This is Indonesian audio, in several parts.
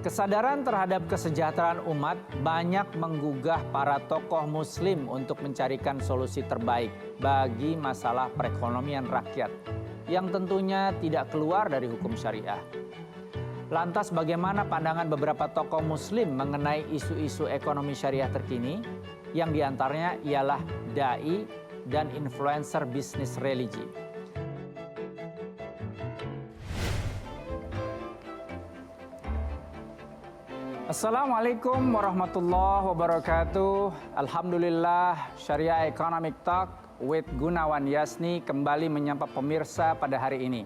Kesadaran terhadap kesejahteraan umat banyak menggugah para tokoh muslim untuk mencarikan solusi terbaik bagi masalah perekonomian rakyat yang tentunya tidak keluar dari hukum syariah. Lantas bagaimana pandangan beberapa tokoh muslim mengenai isu-isu ekonomi syariah terkini yang diantaranya ialah dai dan influencer bisnis religi. Assalamualaikum warahmatullahi wabarakatuh. Alhamdulillah, Syariah Economic Talk with Gunawan Yasni kembali menyapa pemirsa pada hari ini.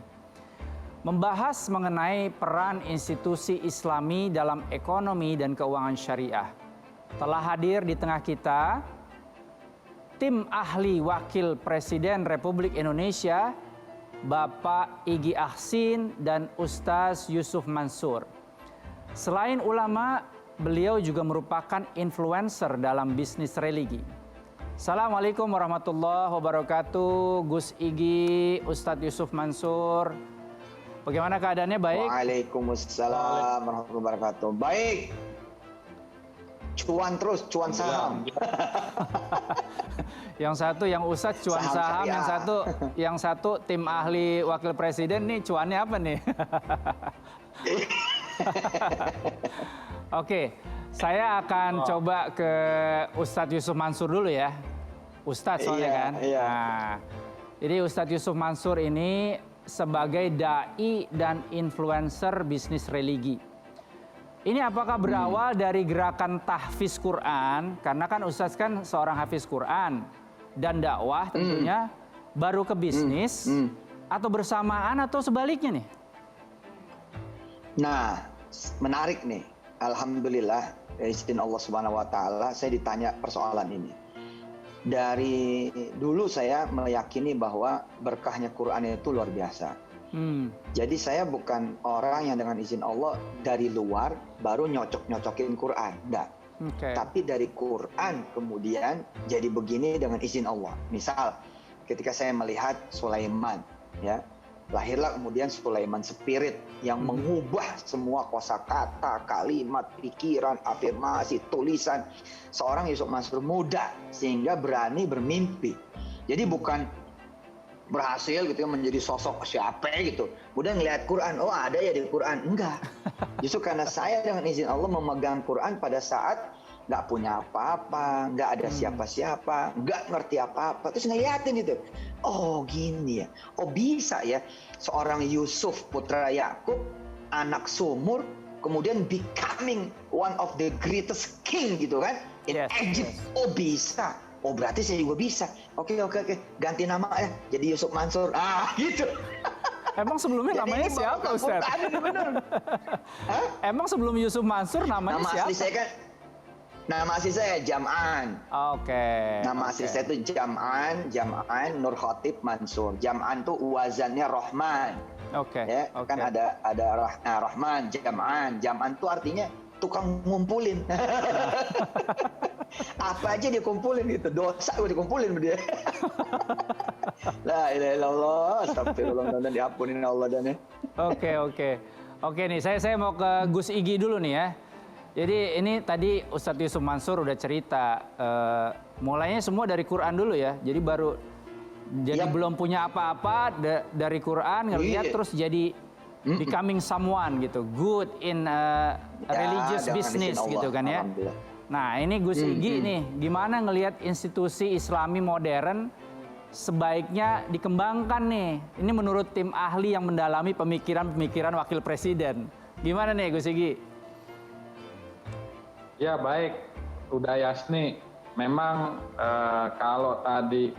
Membahas mengenai peran institusi Islami dalam ekonomi dan keuangan syariah. Telah hadir di tengah kita tim ahli Wakil Presiden Republik Indonesia, Bapak Igi Ahsin dan Ustaz Yusuf Mansur. Selain ulama, beliau juga merupakan influencer dalam bisnis religi. Assalamualaikum warahmatullahi wabarakatuh, Gus Igi, Ustadz Yusuf Mansur. Bagaimana keadaannya, baik? Waalaikumsalam warahmatullahi wabarakatuh. Baik. Cuan terus, cuan saham. Yang satu yang Ustadz cuan saham, yang satu tim ahli Wakil Presiden nih cuannya apa nih? Oke, saya akan coba ke Ustadz Yusuf Mansur dulu ya. Ustadz soalnya kan. Iya. Nah, jadi Ustadz Yusuf Mansur ini sebagai dai dan influencer bisnis religi. Ini apakah berawal dari gerakan tahfiz Quran? Karena kan Ustadz kan seorang hafiz Quran dan dakwah tentunya baru ke bisnis atau bersamaan atau sebaliknya nih? Nah, menarik nih. Alhamdulillah, izin Allah Subhanahu wa taala saya ditanya persoalan ini. Dari dulu saya meyakini bahwa berkahnya Quran itu luar biasa. Jadi saya bukan orang yang dengan izin Allah dari luar baru nyocok-nyocokin Quran. Enggak. Okay. Tapi dari Quran kemudian jadi begini dengan izin Allah. Misal ketika saya melihat Sulaiman, ya, lahirlah kemudian Sulaiman Spirit yang mengubah semua kosakata, kalimat, pikiran, afirmasi, tulisan seorang Yusuf Mansur muda sehingga berani bermimpi. Jadi bukan berhasil gitu ya menjadi sosok siapa gitu. Kemudian ngelihat Quran, oh ada ya di Quran. Enggak. Justru karena saya dengan izin Allah memegang Quran pada saat nggak punya apa-apa, nggak ada siapa-siapa, nggak ngerti apa-apa. Terus ngeliatin itu. Oh gini ya, oh bisa ya seorang Yusuf putra Yakub, anak sumur, kemudian becoming one of the greatest king gitu kan in Egypt. Oh bisa, oh berarti saya juga bisa. Oke, ganti nama ya jadi Yusuf Mansur. Ah gitu. Emang sebelumnya namanya siapa, Ustaz? Emang sebelum Yusuf Mansur namanya siapa? Nama asli saya Jam'an. Oke. Nama asli saya itu Jam'an Nur Khatib Mansur. Jam'an tuh wazannya Rahman. Oke. Ya, kan ada Rahman, Jam'an. Jam'an tuh artinya tukang ngumpulin. Apa aja dia kumpulin gitu. Dosa gue dikumpulin sama dia. La ilaha illallah, astagfirullah, dan diampunin Allah dan ya. Oke nih, saya mau ke Gus Igi dulu nih ya. Jadi ini tadi Ustadz Yusuf Mansur udah cerita, mulainya semua dari Quran dulu ya. Jadi belum punya apa-apa dari Quran, ngelihat terus jadi becoming someone gitu, good in religious business gitu kan ya. Nah ini Gus Igi nih, gimana ngelihat institusi Islami modern sebaiknya dikembangkan nih? Ini menurut tim ahli yang mendalami pemikiran Wakil Presiden. Gimana nih Gus Igi? Ya baik, Uda Yasni. Memang kalau tadi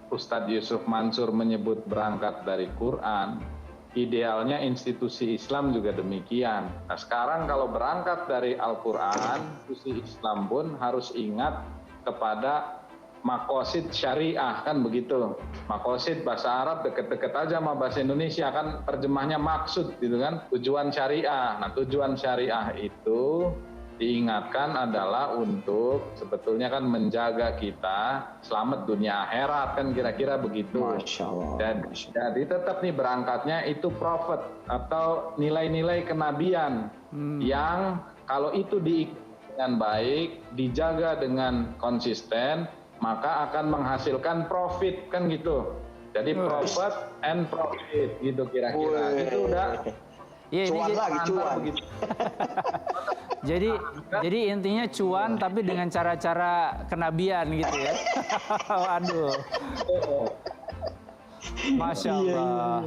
Ustadz Yusuf Mansur menyebut berangkat dari Quran, idealnya institusi Islam juga demikian. Nah sekarang kalau berangkat dari Al-Quran, institusi Islam pun harus ingat kepada makosid syariah, kan begitu. Makosid bahasa Arab deket-deket aja sama bahasa Indonesia, kan terjemahnya maksud gitu kan, tujuan syariah. Nah tujuan syariah itu diingatkan adalah untuk sebetulnya kan menjaga kita selamat dunia akhirat, kan kira-kira begitu. Masya Allah. Jadi tetap nih berangkatnya itu prophet atau nilai-nilai kenabian yang kalau itu diikuti dengan baik, dijaga dengan konsisten, maka akan menghasilkan profit, kan gitu. Jadi profit and profit gitu kira-kira. Itu udah Iya, Cuan lagi, cuan. begitu. jadi intinya cuan tapi dengan cara-cara kenabian gitu ya. Waduh. Masya Allah.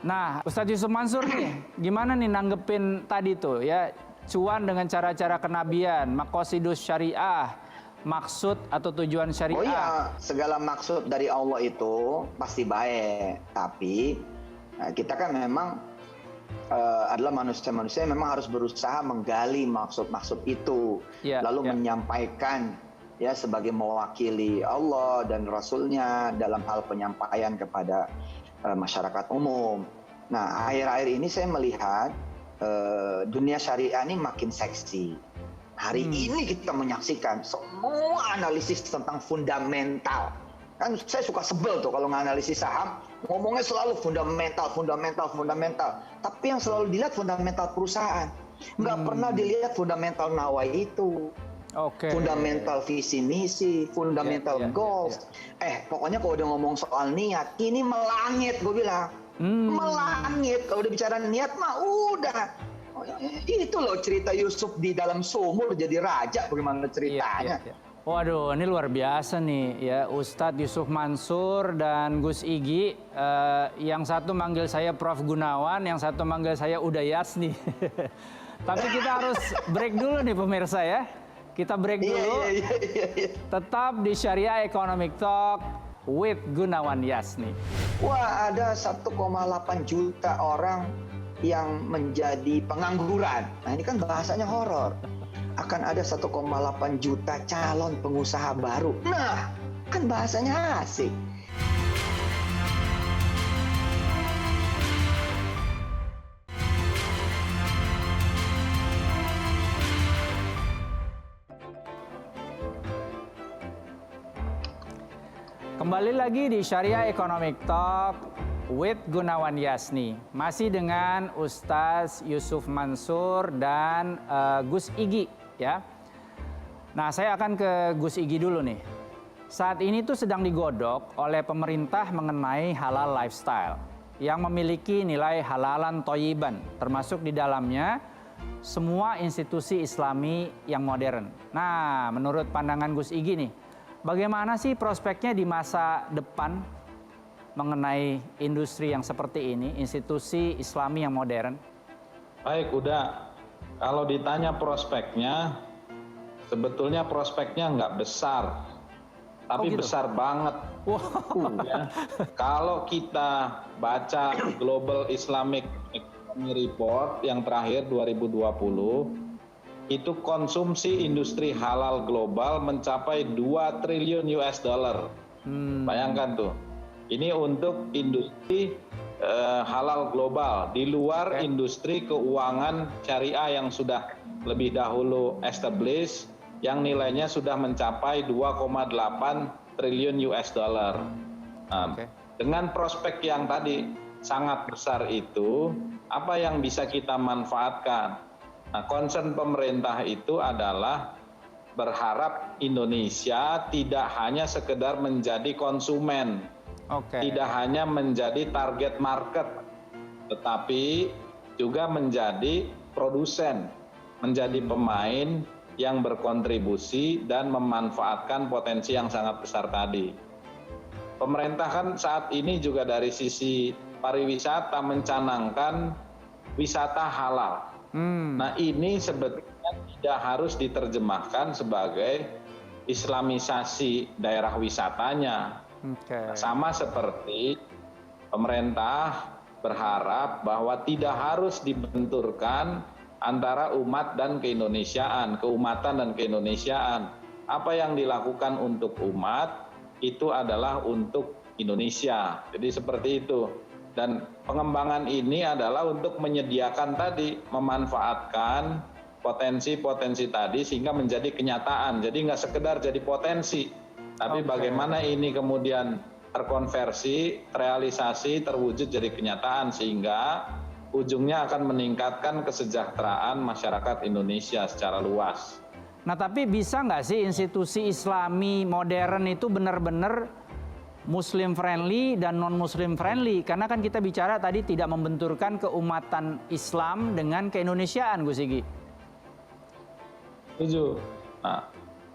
Nah, Ustadz Yusuf Mansur nih, gimana nih nanggepin tadi tuh ya, cuan dengan cara-cara kenabian, maqasidus syariah, maksud atau tujuan syariah. Oh iya, segala maksud dari Allah itu pasti baik, tapi kita kan memang adalah manusia-manusia yang memang harus berusaha menggali maksud-maksud itu, lalu menyampaikan ya sebagai mewakili Allah dan Rasulnya dalam hal penyampaian kepada masyarakat umum. Nah, akhir-akhir ini saya melihat dunia syariah ini makin seksi. Hari ini kita menyaksikan semua analisis tentang fundamental. Kan saya suka sebel tuh kalau nganalisis saham, ngomongnya selalu fundamental. Tapi yang selalu dilihat fundamental perusahaan. Nggak pernah dilihat fundamental nawai itu. Fundamental visi misi, fundamental goals. Pokoknya kalau udah ngomong soal niat, ini melangit gue bilang. Melangit. Kalau udah bicara niat mah udah. Itu loh cerita Yusuf di dalam sumur jadi raja, bagaimana ceritanya. Waduh, ini luar biasa nih ya, Ustadz Yusuf Mansur dan Gus Igi. Yang satu manggil saya Prof Gunawan, yang satu manggil saya Udayas nih. Tapi kita harus break dulu nih pemirsa ya. Kita break dulu. Tetap di Syariah Economic Talk with Gunawan Yasni. Wah, ada 1,8 juta orang yang menjadi pengangguran. Nah, ini kan bahasanya horor. Akan ada 1,8 juta calon pengusaha baru. Nah, kan bahasanya asik. Kembali lagi di Syariah Economic Talk with Gunawan Yasni. Masih dengan Ustadz Yusuf Mansur dan Gus Igi ya. Nah, saya akan ke Gus Igi dulu nih. Saat ini tuh sedang digodok oleh pemerintah mengenai halal lifestyle yang memiliki nilai halalan toyiban, termasuk di dalamnya semua institusi Islami yang modern. Nah, menurut pandangan Gus Igi nih, bagaimana sih prospeknya di masa depan mengenai industri yang seperti ini, institusi Islami yang modern? Baik, udah. Kalau ditanya prospeknya, sebetulnya prospeknya nggak besar, tapi besar banget. Ya. Kalau kita baca Global Islamic Economy Report yang terakhir 2020, itu konsumsi industri halal global mencapai 2 triliun US dollar. Bayangkan tuh, ini untuk industri halal global di luar industri keuangan syariah yang sudah lebih dahulu established, yang nilainya sudah mencapai 2,8 triliun US dollar. Dengan prospek yang tadi sangat besar itu, apa yang bisa kita manfaatkan? Nah, concern pemerintah itu adalah berharap Indonesia tidak hanya sekedar menjadi konsumen, tidak hanya menjadi target market, tetapi juga menjadi produsen, menjadi pemain yang berkontribusi dan memanfaatkan potensi yang sangat besar tadi. Pemerintah kan saat ini juga dari sisi pariwisata mencanangkan wisata halal. Nah, ini sebetulnya tidak harus diterjemahkan sebagai islamisasi daerah wisatanya. Sama seperti pemerintah berharap bahwa tidak harus dibenturkan antara umat dan keindonesiaan, keumatan dan keindonesiaan. Apa yang dilakukan untuk umat itu adalah untuk Indonesia. Jadi seperti itu. Dan pengembangan ini adalah untuk menyediakan tadi, memanfaatkan potensi-potensi tadi sehingga menjadi kenyataan. Jadi nggak sekedar jadi potensi, tapi bagaimana ini kemudian terkonversi, terrealisasi, terwujud jadi kenyataan sehingga ujungnya akan meningkatkan kesejahteraan masyarakat Indonesia secara luas. Nah, tapi bisa nggak sih institusi Islami modern itu benar-benar Muslim friendly dan non-Muslim friendly? Karena kan kita bicara tadi tidak membenturkan keumatan Islam dengan keindonesiaan, Gus Igi. Setuju. Nah,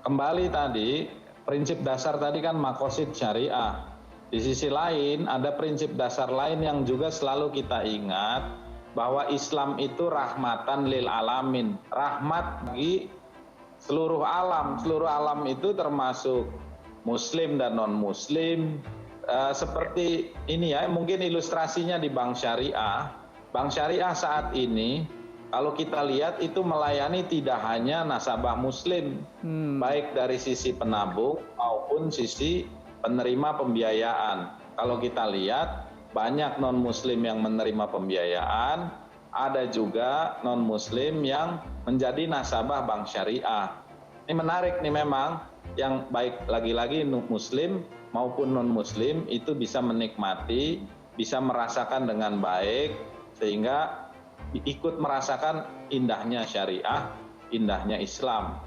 kembali tadi, prinsip dasar tadi kan makosid syariah. Di sisi lain, ada prinsip dasar lain yang juga selalu kita ingat, bahwa Islam itu rahmatan lil alamin. Rahmat bagi seluruh alam. Seluruh alam itu termasuk Muslim dan non-Muslim. Seperti ini ya, mungkin ilustrasinya di Bank Syariah. Bank Syariah saat ini, kalau kita lihat itu melayani tidak hanya nasabah Muslim, baik dari sisi penabung maupun sisi penerima pembiayaan. Kalau kita lihat, banyak non-Muslim yang menerima pembiayaan, ada juga non-Muslim yang menjadi nasabah Bank Syariah. Ini menarik nih memang, yang baik lagi-lagi Muslim maupun non-Muslim itu bisa menikmati, bisa merasakan dengan baik, sehingga ikut merasakan indahnya syariah, indahnya Islam.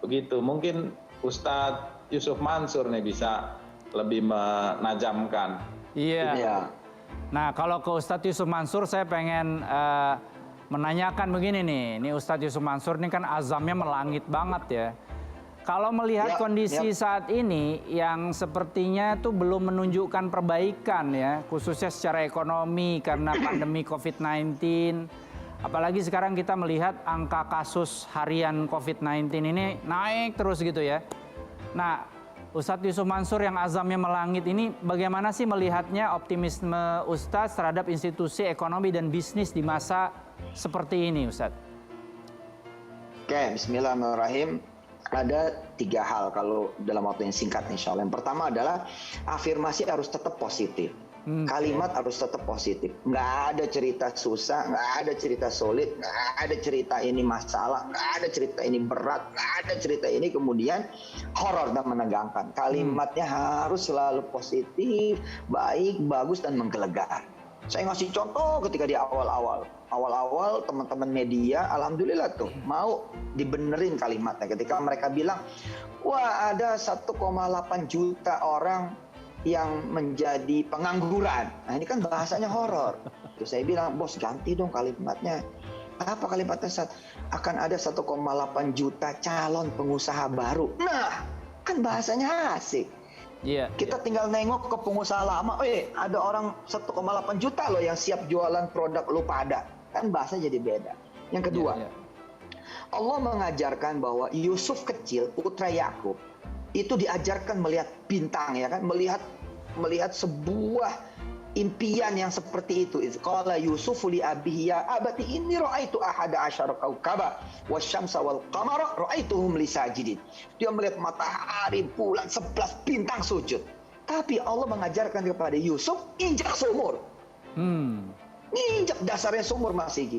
Begitu, mungkin Ustadz Yusuf Mansur nih bisa lebih menajamkan. Iya. Nah, kalau ke Ustadz Yusuf Mansur saya pengen menanyakan begini nih. Ini Ustadz Yusuf Mansur ini kan azamnya melangit banget ya. Kalau melihat kondisi saat ini yang sepertinya tuh belum menunjukkan perbaikan ya, khususnya secara ekonomi karena pandemi COVID-19. Apalagi sekarang kita melihat angka kasus harian COVID-19 ini naik terus gitu ya. Nah, Ustadz Yusuf Mansur yang azamnya melangit ini bagaimana sih melihatnya optimisme Ustadz terhadap institusi ekonomi dan bisnis di masa seperti ini, Ustadz? Oke, bismillahirrahmanirrahim. Ada 3 hal kalau dalam waktu yang singkat insya Allah. Yang pertama adalah afirmasi harus tetap positif. Kalimat harus tetap positif. Nggak ada cerita susah, nggak ada cerita sulit, nggak ada cerita ini masalah, nggak ada cerita ini berat, nggak ada cerita ini kemudian horor dan menegangkan. Kalimatnya harus selalu positif, baik, bagus, dan menggelegar. Saya ngasih contoh ketika di awal-awal teman-teman media, alhamdulillah tuh mau dibenerin kalimatnya ketika mereka bilang, wah ada 1,8 juta orang yang menjadi pengangguran. Nah ini kan bahasanya horor. Terus saya bilang, bos ganti dong kalimatnya. Apa kalimatnya? Akan ada 1,8 juta calon pengusaha baru. Nah kan bahasanya asik. Kita tinggal nengok ke pengusaha lama, ada orang 1,8 juta loh yang siap jualan produk lu pada. Kan bahasa jadi beda. Yang kedua, Allah mengajarkan bahwa Yusuf kecil, putra Yakub, itu diajarkan melihat bintang, ya kan, melihat sebuah impian yang seperti itu. Qala Yusufu li abihi ya abati inni ra'aitu ahada asyara kaukaba wasyamsa wal qamara ra'aituhum li sajidin. Dia melihat matahari, bulan, 11 bintang sujud. Tapi Allah mengajarkan kepada Yusuf injak sumur. Injak dasarnya sumur, Mas Igi.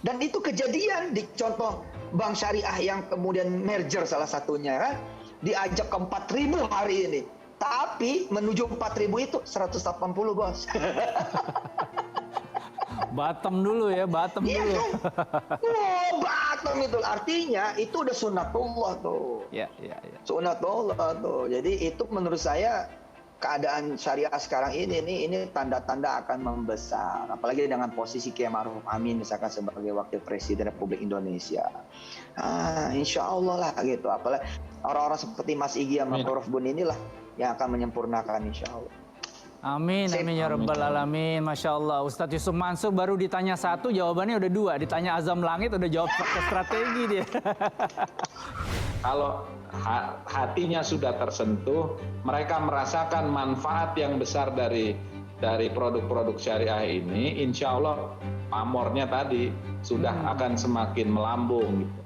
Dan itu kejadian di contoh Bank Syariah yang kemudian merger salah satunya kan, diajak ke 4.000 hari ini. Tapi menuju 4.000 itu 180, bos. Bottom dulu ya, bottom dulu. Kan? Bottom itu artinya itu udah sunatullah tuh. Sunatullah tuh. Jadi itu menurut saya keadaan syariah sekarang ini tanda-tanda akan membesar. Apalagi dengan posisi Kiai Ma'ruf Amin misalkan sebagai Wakil Presiden Republik Indonesia. Insya Allah lah gitu. Apalagi orang-orang seperti Mas Igi sama Prof Bun inilah yang akan menyempurnakan insya Allah. Amin, amin ya rabbal alamin. Masya Allah. Ustadz Yusuf Mansur baru ditanya 1, jawabannya udah 2. Ditanya azam langit udah jawab pakai strategi dia. Kalau hatinya sudah tersentuh, mereka merasakan manfaat yang besar dari produk-produk syariah ini, insya Allah pamornya tadi sudah akan semakin melambung gitu.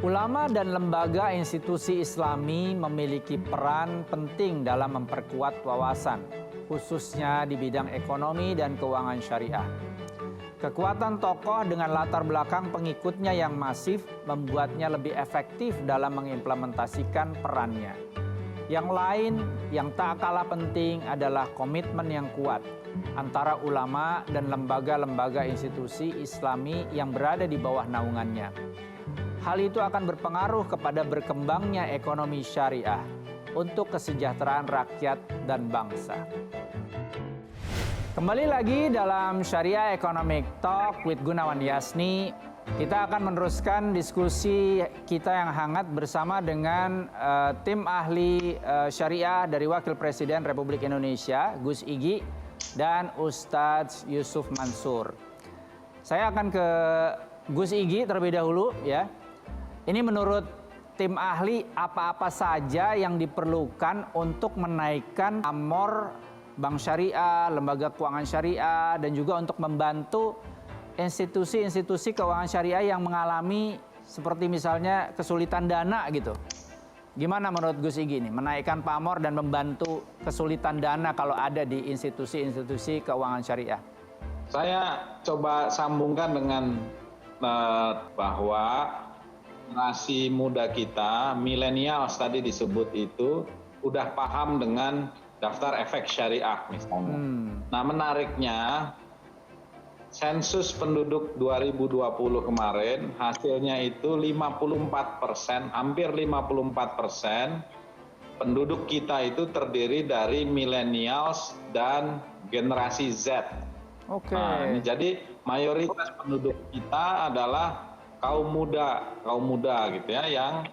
Ulama dan lembaga institusi Islami memiliki peran penting dalam memperkuat wawasan, khususnya di bidang ekonomi dan keuangan syariah. Kekuatan tokoh dengan latar belakang pengikutnya yang masif membuatnya lebih efektif dalam mengimplementasikan perannya. Yang lain yang tak kalah penting adalah komitmen yang kuat antara ulama dan lembaga-lembaga institusi Islami yang berada di bawah naungannya. Hal itu akan berpengaruh kepada berkembangnya ekonomi syariah untuk kesejahteraan rakyat dan bangsa. Kembali lagi dalam Syariah Economic Talk with Gunawan Yasni. Kita akan meneruskan diskusi kita yang hangat bersama dengan tim ahli syariah dari Wakil Presiden Republik Indonesia, Gus Igi, dan Ustadz Yusuf Mansur. Saya akan ke Gus Igi terlebih dahulu ya. Ini menurut tim ahli apa-apa saja yang diperlukan untuk menaikkan pamor bank syariah, lembaga keuangan syariah, dan juga untuk membantu institusi-institusi keuangan syariah yang mengalami seperti misalnya kesulitan dana gitu. Gimana menurut Gus Igi nih menaikkan pamor dan membantu kesulitan dana kalau ada di institusi-institusi keuangan syariah? Saya coba sambungkan dengan bahwa generasi muda kita, milenial tadi disebut itu, udah paham dengan daftar efek syariah misalnya. Nah menariknya, sensus penduduk 2020 kemarin hasilnya itu 54%, hampir 54% penduduk kita itu terdiri dari millennials dan generasi Z. Oke. Nah, jadi mayoritas penduduk kita adalah kaum muda gitu ya, yang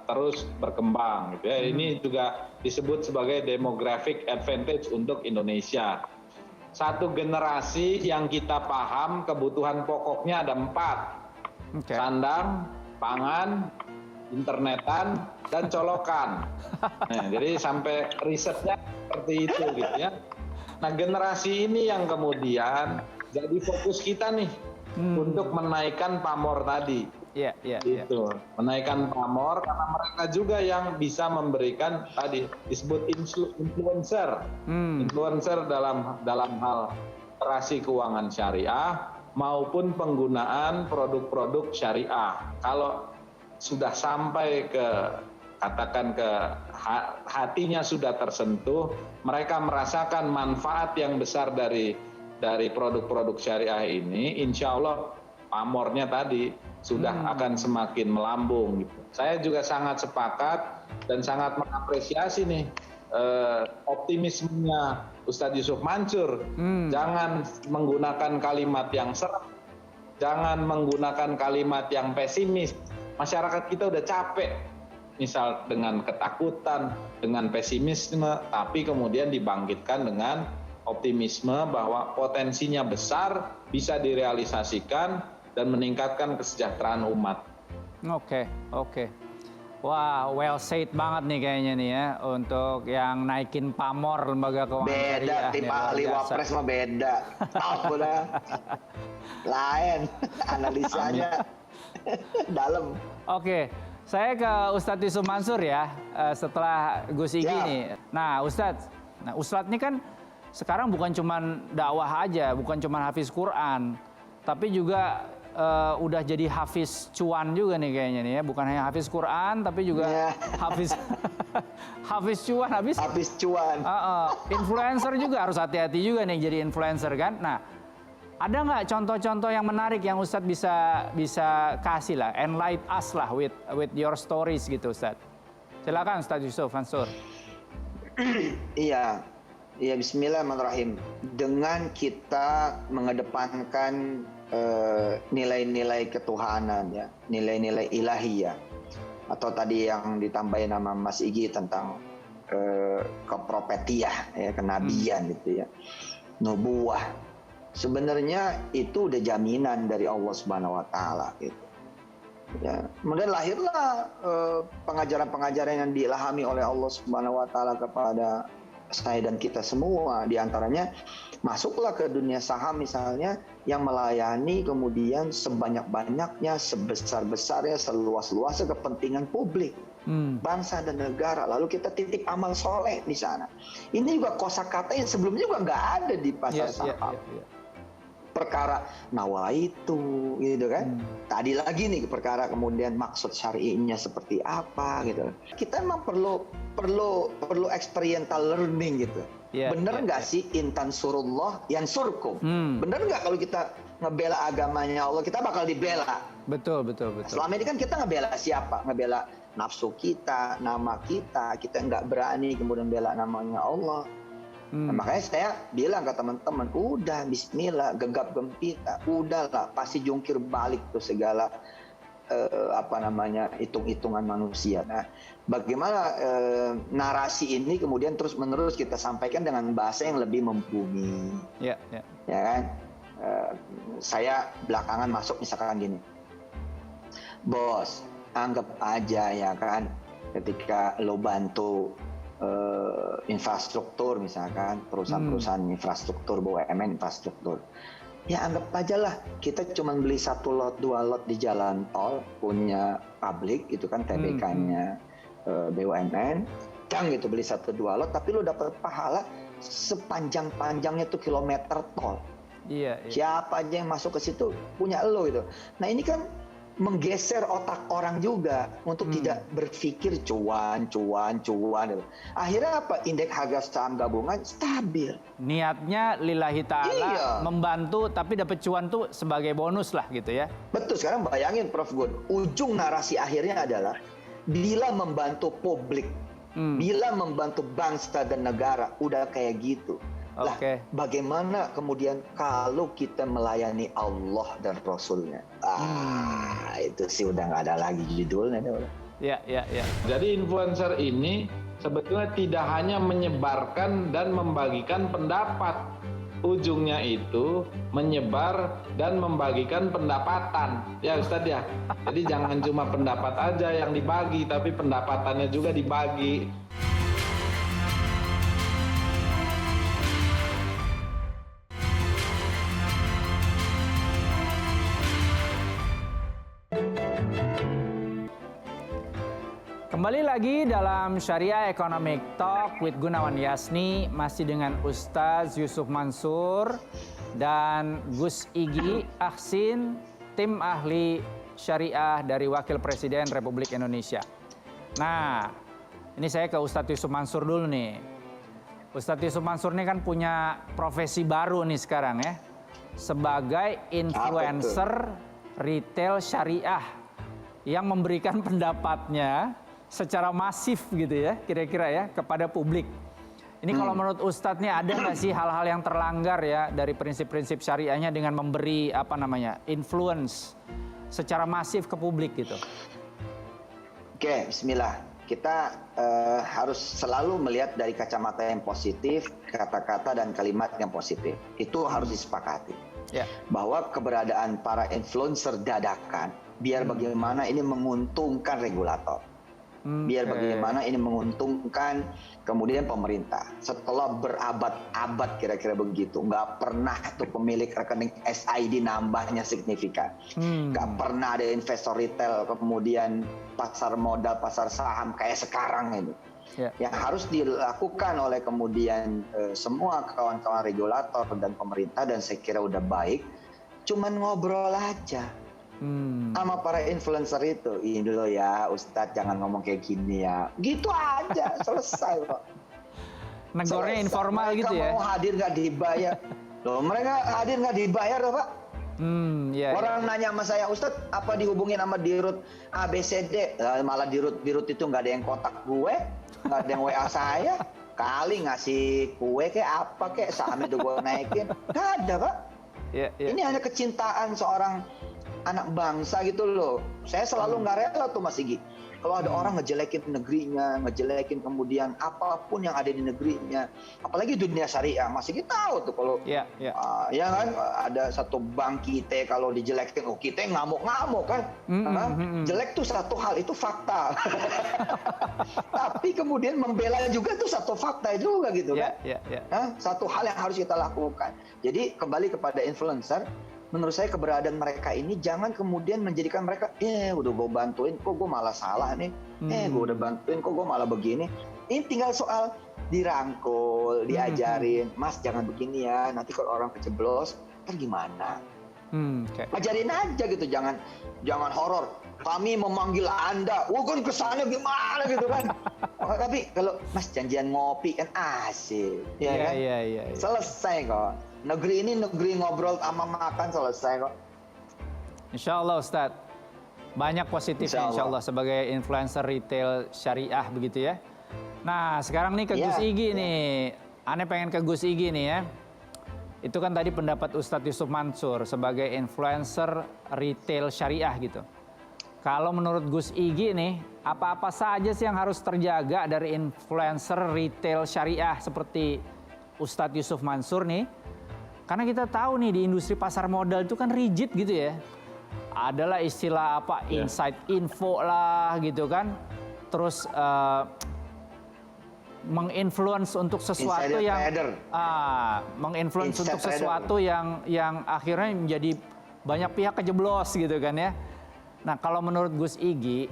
terus berkembang gitu ya. Ini juga disebut sebagai demographic advantage untuk Indonesia. Satu generasi yang kita paham kebutuhan pokoknya ada 4. Sandang, pangan, internetan, dan colokan. Nah, jadi sampai risetnya seperti itu gitu ya. Nah generasi ini yang kemudian jadi fokus kita nih untuk menaikkan pamor tadi. Gitu. Menaikkan pamor karena mereka juga yang bisa memberikan tadi disebut influencer. Influencer dalam hal literasi keuangan syariah maupun penggunaan produk-produk syariah. Kalau sudah sampai ke katakan ke hatinya sudah tersentuh, mereka merasakan manfaat yang besar dari produk-produk syariah ini, insya Allah pamornya tadi sudah akan semakin melambung gitu. Saya juga sangat sepakat dan sangat mengapresiasi nih optimismenya Ustadz Yusuf Mansur. Jangan menggunakan kalimat yang serem, jangan menggunakan kalimat yang pesimis. Masyarakat kita udah capek misal dengan ketakutan, dengan pesimisme, tapi kemudian dibangkitkan dengan optimisme bahwa potensinya besar, bisa direalisasikan dan meningkatkan kesejahteraan umat. Oke. Wah, well said banget nih kayaknya nih ya untuk yang naikin pamor lembaga keuangan syariah. Beda, tim ahli wapres mah beda. Tahu dah. Lain analisanya dalam. Oke. Saya ke Ustadz Yusuf Mansur ya, setelah Gus Igi nih. Nah Ustadz ini kan sekarang bukan cuma dakwah aja, bukan cuma hafiz Quran, tapi juga udah jadi hafiz cuan juga nih kayaknya nih ya. Bukan hanya hafiz Quran, tapi juga hafiz cuan, hafiz cuan. Influencer juga harus hati-hati juga nih jadi influencer kan. Nah, ada nggak contoh-contoh yang menarik yang Ustadz bisa kasih lah, enlighten us lah with your stories gitu Ustadz. Silakan Ustadz Yusuf Mansur. Iya, Bismillahirrahmanirrahim. Dengan kita mengedepankan nilai-nilai ketuhanan ya, nilai-nilai ilahi ya, atau tadi yang ditambahin nama Mas Igi tentang keprofetiah ya, kenabian gitu ya, nubuah. Sebenarnya itu udah jaminan dari Allah Subhanahu wa taala gitu. Ya, kemudian lahirlah pengajaran-pengajaran yang diilhami oleh Allah Subhanahu wa taala kepada saya dan kita semua, di antaranya Masuklah ke dunia saham misalnya, yang melayani kemudian sebanyak-banyaknya, sebesar-besarnya, seluas-luasnya kepentingan publik, bangsa dan negara. Lalu kita titip amal soleh di sana. Ini juga kosakata yang sebelumnya juga nggak ada di pasar saham. Perkara nawaitu gitu kan. Tadi lagi nih perkara kemudian maksud syar'inya seperti apa gitu. Kita emang perlu experiential learning gitu. Bener nggak sih intan surullah yansurkum? Bener nggak kalau kita ngebela agamanya Allah, kita bakal dibela. Betul. Selama ini kan kita ngebela siapa? Ngebela nafsu kita, nama kita nggak berani kemudian bela namanya Allah. Nah, makanya saya bilang ke teman-teman, udah bismillah, gegap gempita, udahlah, pasti jungkir balik tuh segala hitung-hitungan manusia. Nah, bagaimana narasi ini kemudian terus-menerus kita sampaikan dengan bahasa yang lebih membumi, ya kan? Saya belakangan masuk misalkan gini, bos, anggap aja ya kan, ketika lo bantu infrastruktur misalkan, perusahaan-perusahaan infrastruktur, BUMN infrastruktur, ya anggap aja lah kita cuma beli 1 lot 2 lot di jalan tol punya publik itu kan, TBK-nya BUMN, gitu beli 1-2 lot, tapi lo dapat pahala sepanjang-panjangnya tuh kilometer tol. Iya. Siapa aja yang masuk ke situ punya lo gitu. Nah ini kan menggeser otak orang juga untuk tidak berpikir cuan. Akhirnya apa? Indeks harga saham gabungan stabil. Niatnya lillahi ta'ala, membantu, tapi dapat cuan tuh sebagai bonus lah gitu ya. Betul. Sekarang bayangin Prof. Gun, ujung narasi akhirnya adalah bila membantu publik, bila membantu bangsa dan negara, udah kayak gitu. Lah, bagaimana kemudian kalau kita melayani Allah dan Rasulnya? Itu sih udah nggak ada lagi judulnya. Ya. Jadi influencer ini sebetulnya tidak hanya menyebarkan dan membagikan pendapat. Ujungnya itu menyebar dan membagikan pendapatan. Ya Ustadz ya. Jadi jangan cuma pendapat aja yang dibagi, tapi pendapatannya juga dibagi. Kembali lagi dalam Syariah Economic Talk with Gunawan Yasni, masih dengan Ustaz Yusuf Mansur dan Gus Igi Aksin, tim ahli syariah dari Wakil Presiden Republik Indonesia. Nah, ini saya ke Ustaz Yusuf Mansur dulu nih. Ustaz Yusuf Mansur ini kan punya profesi baru nih sekarang ya, sebagai influencer retail syariah yang memberikan pendapatnya secara masif gitu ya, kira-kira ya, kepada publik. Ini kalau menurut Ustadz nih, ada nggak sih hal-hal yang terlanggar ya dari prinsip-prinsip syariahnya dengan memberi influence secara masif ke publik gitu? Oke, bismillah. Kita harus selalu melihat dari kacamata yang positif, kata-kata dan kalimat yang positif. Itu harus disepakati. Bahwa keberadaan para influencer dadakan, biar bagaimana ini menguntungkan regulator. Biar bagaimana ini menguntungkan kemudian pemerintah. Setelah berabad-abad kira-kira begitu, nggak pernah tuh pemilik rekening SID nambahnya signifikan. Nggak pernah ada investor retail kemudian pasar modal, pasar saham kayak sekarang ini. Yang harus dilakukan oleh kemudian semua kawan-kawan regulator dan pemerintah, dan saya kira udah baik, cuman ngobrol aja. Sama para influencer itu, ini dulu ya Ustadz, jangan ngomong kayak gini ya, gitu aja, selesai kok. Negornya informal gitu ya. Mereka mau hadir nggak dibayar, loh mereka hadir nggak dibayar loh Pak. Orang nanya sama saya, Ustadz apa dihubungin sama dirut ABCD, malah dirut itu nggak ada yang kontak gue, nggak ada yang WA saya, kali ngasih kue kayak apa kayak sahamnya udah gue naikin, nggak ada Pak. Ini hanya kecintaan seorang anak bangsa gitu loh. Saya selalu nggak rela tuh Mas Igi. Kalau ada orang ngejelekin negerinya, ngejelekin kemudian apapun yang ada di negerinya, apalagi dunia syariah, Mas Igi tahu tuh kalau Ya, ya. ya kan ada satu bank kita kalau dijelekin, oh kita ngamuk-ngamuk kan. Jelek tuh satu hal, itu fakta. Tapi kemudian membela juga tuh satu fakta juga gitu kan. Satu hal yang harus kita lakukan. Jadi kembali kepada influencer, menurut saya keberadaan mereka ini jangan kemudian menjadikan mereka, udah gue bantuin kok gue malah salah nih, gue udah bantuin kok gue malah begini. Ini tinggal soal dirangkul, diajarin, Mas jangan begini ya, nanti kalau orang keceblos, kan gimana? Ajarin aja gitu, jangan horor. Kami memanggil Anda, kan kesannya gimana gitu kan? Tapi kalau Mas janjian ngopi kan asik, ya kan? Selesai kok. Negeri ini negeri ngobrol sama makan, selesai kok. Insya Allah Ustadz, banyak positifnya insya Allah sebagai influencer retail syariah begitu ya. Nah sekarang nih ke Gus Igi nih, Ane pengen ke Gus Igi nih ya. Itu kan tadi pendapat Ustadz Yusuf Mansur sebagai influencer retail syariah gitu. Kalau menurut Gus Igi nih, apa-apa saja sih yang harus terjaga dari influencer retail syariah seperti Ustadz Yusuf Mansur nih? Karena kita tahu nih di industri pasar modal itu kan rigid gitu ya. Adalah istilah apa, inside info lah gitu kan. Terus menginfluence untuk sesuatu menginfluence untuk sesuatu yang akhirnya menjadi banyak pihak kejeblos gitu kan ya. Nah kalau menurut Gus Igi,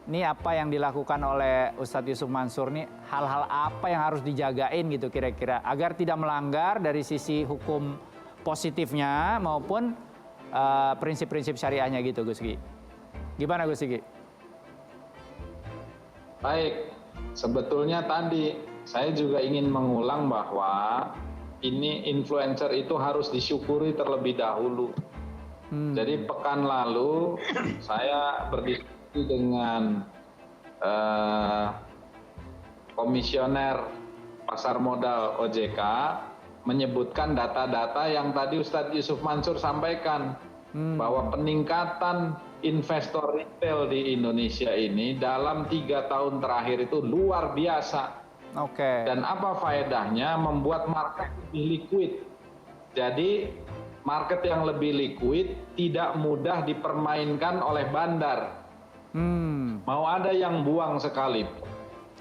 ini apa yang dilakukan oleh Ustadz Yusuf Mansur nih, hal-hal apa yang harus dijagain gitu kira-kira agar tidak melanggar dari sisi hukum positifnya maupun prinsip-prinsip syariahnya gitu Gus Igi. Gimana Gus Igi? Baik, sebetulnya tadi saya juga ingin mengulang bahwa ini influencer itu harus disyukuri terlebih dahulu. Jadi pekan lalu saya berdiskusi dengan komisioner pasar modal OJK menyebutkan data-data yang tadi Ustadz Yusuf Mansur sampaikan bahwa peningkatan investor retail di Indonesia ini dalam 3 tahun terakhir itu luar biasa. Dan apa faedahnya? Membuat market lebih liquid. Jadi market yang lebih liquid tidak mudah dipermainkan oleh bandar. Mau ada yang buang sekalipun.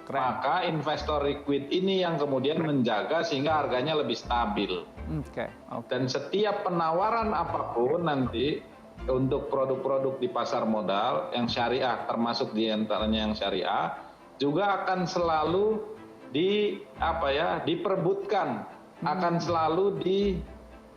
Maka investor liquid ini yang kemudian menjaga sehingga harganya lebih stabil. Dan setiap penawaran apapun nanti untuk produk-produk di pasar modal yang syariah, termasuk di antaranya yang syariah, juga akan selalu diperebutkan, akan selalu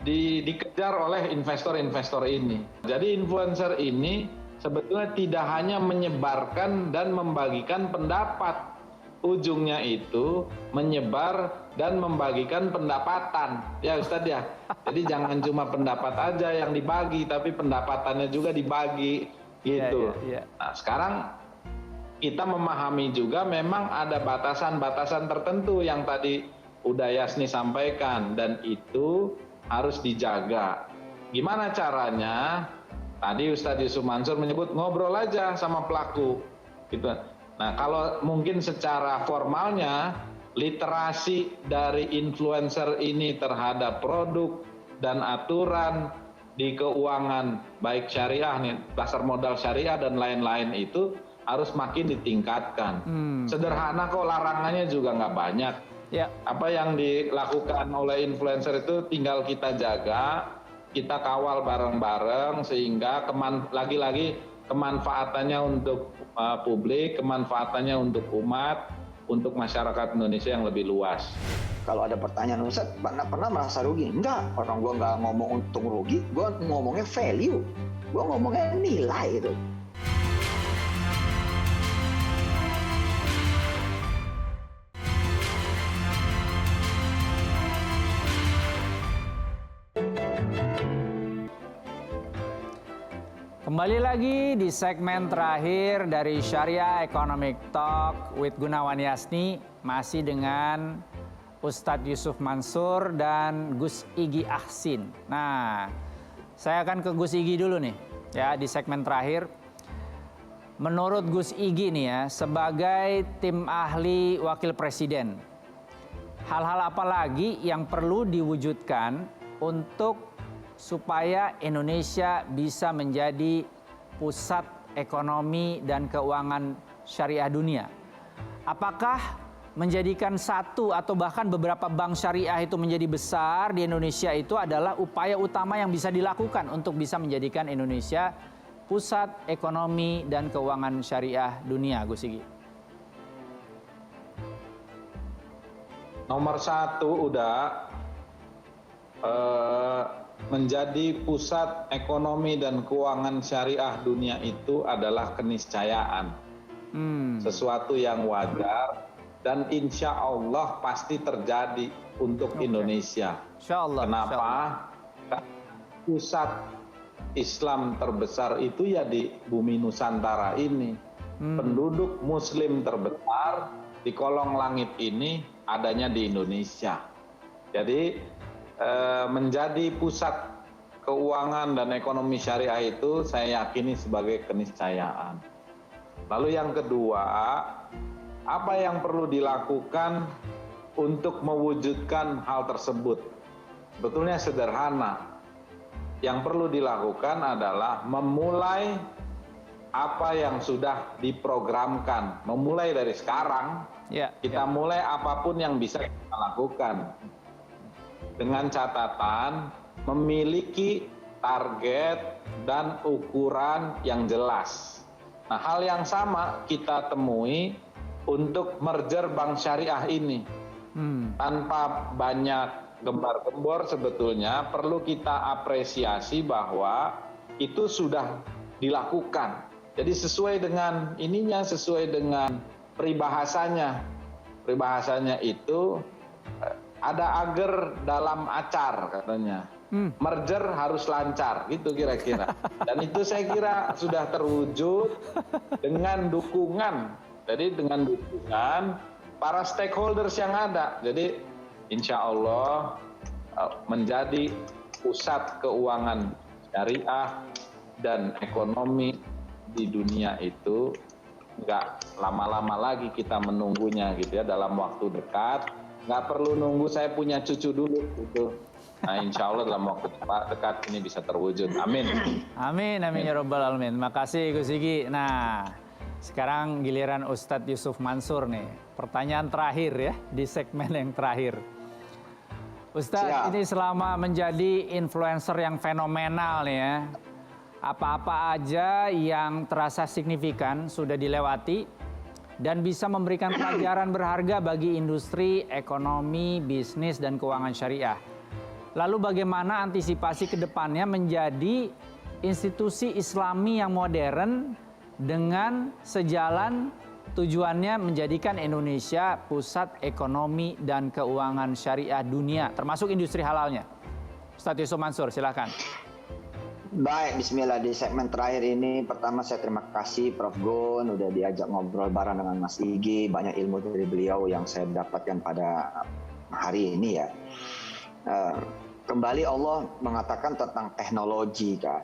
dikejar oleh investor-investor ini. Jadi influencer ini sebetulnya tidak hanya menyebarkan dan membagikan pendapat, ujungnya itu menyebar dan membagikan pendapatan, ya Ustadz ya. Jadi jangan cuma pendapat aja yang dibagi, tapi pendapatannya juga dibagi, gitu. Nah sekarang kita memahami juga memang ada batasan-batasan tertentu yang tadi udah Yasni sampaikan, dan itu harus dijaga. Gimana caranya? Tadi Ustadz Yusuf Mansur menyebut ngobrol aja sama pelaku, gitu. Nah, kalau mungkin secara formalnya literasi dari influencer ini terhadap produk dan aturan di keuangan baik syariah nih, pasar modal syariah dan lain-lain itu harus makin ditingkatkan. Sederhana kok, larangannya juga nggak banyak. Apa yang dilakukan oleh influencer itu tinggal kita jaga, kita kawal bareng-bareng sehingga lagi-lagi kemanfaatannya untuk publik, kemanfaatannya untuk umat, untuk masyarakat Indonesia yang lebih luas. Kalau ada pertanyaan, Ustadz, pernah merasa rugi? Enggak, orang gue nggak ngomong untung rugi, gue ngomongnya value, gue ngomongnya nilai itu. Kembali lagi di segmen terakhir dari Syariah Economic Talk with Gunawan Yasni, masih dengan Ustadz Yusuf Mansur dan Gus Igi Ahsin. Nah, saya akan ke Gus Igi dulu nih. ya di segmen terakhir. Menurut Gus Igi nih ya, sebagai tim ahli wakil presiden, hal-hal apa lagi yang perlu diwujudkan untuk supaya Indonesia bisa menjadi pusat ekonomi dan keuangan syariah dunia? Apakah menjadikan satu atau bahkan beberapa bank syariah itu menjadi besar di Indonesia itu adalah upaya utama yang bisa dilakukan untuk bisa menjadikan Indonesia pusat ekonomi dan keuangan syariah dunia, Gus Igi? Nomor satu udah menjadi pusat ekonomi dan keuangan syariah dunia itu adalah keniscayaan. Sesuatu yang wajar dan insya Allah pasti terjadi untuk Indonesia. Insya Allah. Kenapa? Pusat Islam terbesar itu ya di bumi Nusantara ini. Penduduk Muslim terbesar di kolong langit ini adanya di Indonesia. Jadi menjadi pusat keuangan dan ekonomi syariah itu saya yakini sebagai keniscayaan. Lalu yang kedua, apa yang perlu dilakukan untuk mewujudkan hal tersebut? Sebetulnya sederhana. Yang perlu dilakukan adalah memulai apa yang sudah diprogramkan. Memulai dari sekarang, kita mulai apapun yang bisa kita lakukan. Dengan catatan memiliki target dan ukuran yang jelas. Nah, hal yang sama kita temui untuk merger bank syariah ini. Tanpa banyak gembar-gembor sebetulnya perlu kita apresiasi bahwa itu sudah dilakukan. Jadi sesuai dengan ininya, sesuai dengan peribahasanya. Peribahasanya itu ada ager dalam acar katanya. Merger harus lancar, gitu kira-kira. Dan itu saya kira sudah terwujud dengan dukungan. Jadi dengan dukungan para stakeholders yang ada. Jadi insya Allah menjadi pusat keuangan syariah dan ekonomi di dunia itu nggak lama-lama lagi kita menunggunya gitu ya, dalam waktu dekat. Nggak perlu nunggu saya punya cucu dulu gitu. Nah insya Allah dalam waktu dekat ini bisa terwujud. Amin. Amin, amin ya Rabbal Alamin. Makasih Gus Igi. Nah sekarang giliran Ustadz Yusuf Mansur nih. Pertanyaan terakhir ya di segmen yang terakhir. Ustadz, ini selama menjadi influencer yang fenomenal nih ya, apa-apa aja yang terasa signifikan sudah dilewati dan bisa memberikan pelajaran berharga bagi industri, ekonomi, bisnis, dan keuangan syariah. Lalu bagaimana antisipasi ke depannya menjadi institusi Islami yang modern dengan sejalan tujuannya menjadikan Indonesia pusat ekonomi dan keuangan syariah dunia, termasuk industri halalnya. Ustadz Yusuf Mansur, silakan. Baik, bismillah. Di segmen terakhir ini, pertama saya terima kasih Prof. Gun, udah diajak ngobrol bareng dengan Mas Igi, banyak ilmu dari beliau yang saya dapatkan pada hari ini ya. Kembali Allah mengatakan tentang teknologi kan.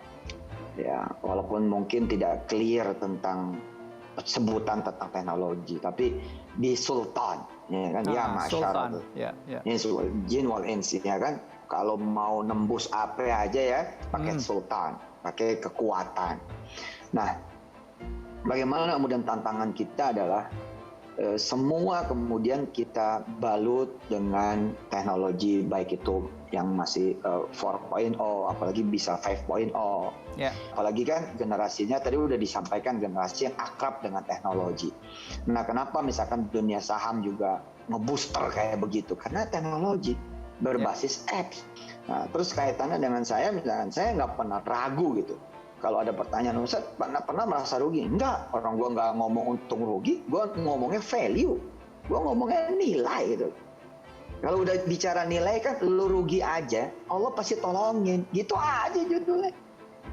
Ya, walaupun mungkin tidak clear tentang sebutan tentang teknologi, tapi di sultan, ya kan, ya masyarakat, jin wal ins, ya kan, kalau mau nembus apa aja ya, pakai sultan, pakai kekuatan. Nah, bagaimana kemudian tantangan kita adalah semua kemudian kita balut dengan teknologi, baik itu yang masih 4.0, apalagi bisa 5.0. Apalagi kan generasinya tadi udah disampaikan, generasi yang akrab dengan teknologi. Nah, kenapa misalkan dunia saham juga ngebooster kayak begitu? Karena teknologi berbasis apps. Nah, terus kaitannya dengan saya, misalkan saya nggak pernah ragu gitu. Kalau ada pertanyaan, Ustaz, pernah merasa rugi? Enggak, orang gua nggak ngomong untung rugi, gua ngomongnya value, gua ngomongnya nilai gitu. Kalau udah bicara nilai kan, lu rugi aja, Allah pasti tolongin, gitu aja judulnya,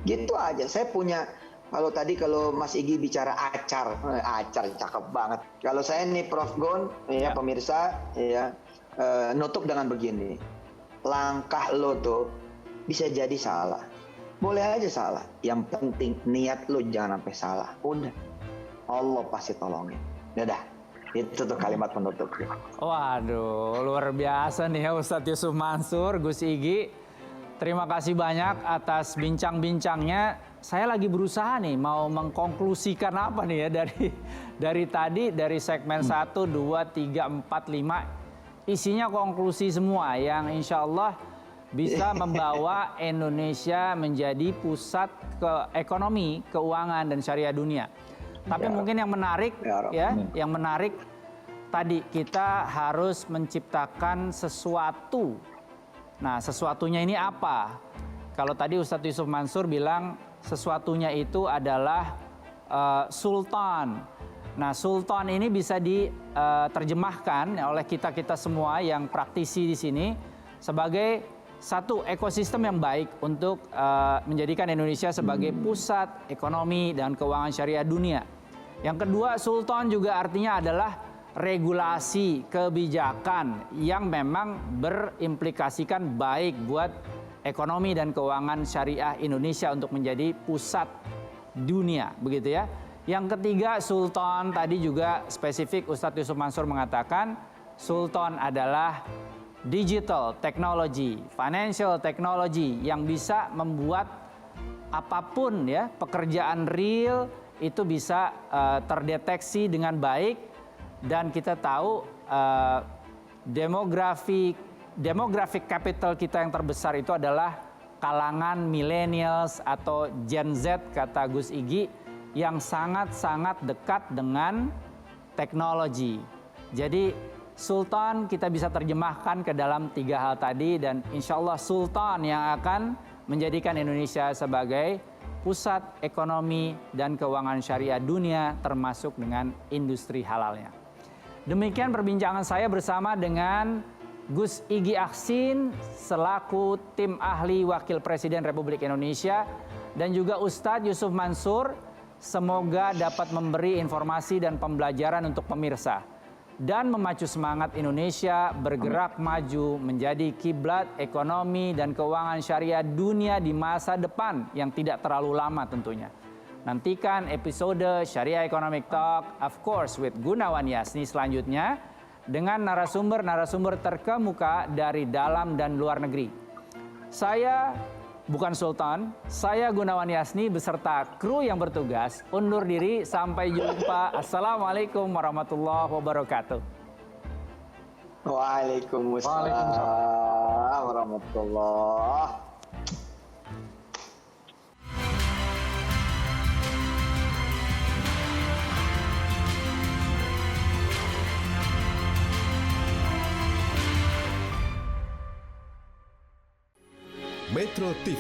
gitu aja. Saya punya, kalau Mas Igi bicara acar cakep banget. Kalau saya nih Prof. Gon, ya pemirsa, ya nutup dengan begini, langkah lo tuh bisa jadi salah. Boleh aja salah. Yang penting niat lu jangan sampai salah. Udah. Allah pasti tolongin. Udah. Itu tuh kalimat penutupnya. Waduh, luar biasa nih ya Ustadz Yusuf Mansur, Gus Igi. Terima kasih banyak atas bincang-bincangnya. Saya lagi berusaha nih mau mengkonklusikan apa nih ya dari tadi, dari segmen 1, 2, 3, 4, 5. Isinya konklusi semua yang insya Allah bisa membawa Indonesia menjadi pusat ekonomi, keuangan, dan syariah dunia. Tapi mungkin yang menarik yang menarik tadi kita harus menciptakan sesuatu. Nah, sesuatunya ini apa? Kalau tadi Ustadz Yusuf Mansur bilang sesuatunya itu adalah sultan. Nah, sultan ini bisa diterjemahkan oleh kita semua yang praktisi di sini sebagai satu ekosistem yang baik untuk menjadikan Indonesia sebagai pusat ekonomi dan keuangan syariah dunia. Yang kedua, sultan juga artinya adalah regulasi kebijakan yang memang berimplikasikan baik buat ekonomi dan keuangan syariah Indonesia untuk menjadi pusat dunia, begitu ya. Yang ketiga, sultan tadi juga spesifik Ustadz Yusuf Mansur mengatakan sultan adalah digital technology, financial technology yang bisa membuat apapun ya pekerjaan real itu bisa terdeteksi dengan baik, dan kita tahu demographic capital kita yang terbesar itu adalah kalangan millennials atau Gen Z kata Gus Igi yang sangat-sangat dekat dengan teknologi. Jadi sultan kita bisa terjemahkan ke dalam 3 hal tadi, dan insya Allah sultan yang akan menjadikan Indonesia sebagai pusat ekonomi dan keuangan syariah dunia termasuk dengan industri halalnya. Demikian perbincangan saya bersama dengan Gus Igi Aksin selaku tim ahli Wakil Presiden Republik Indonesia dan juga Ustadz Yusuf Mansur. Semoga dapat memberi informasi dan pembelajaran untuk pemirsa dan memacu semangat Indonesia bergerak maju menjadi kiblat ekonomi dan keuangan syariah dunia di masa depan yang tidak terlalu lama tentunya. Nantikan episode Syariah Economic Talk, of course, with Gunawan Yasni selanjutnya dengan narasumber-narasumber terkemuka dari dalam dan luar negeri. Saya bukan Sultan, saya Gunawan Yasni beserta kru yang bertugas undur diri, sampai jumpa. Assalamualaikum warahmatullahi wabarakatuh. Waalaikumsalam warahmatullahi. Metro TV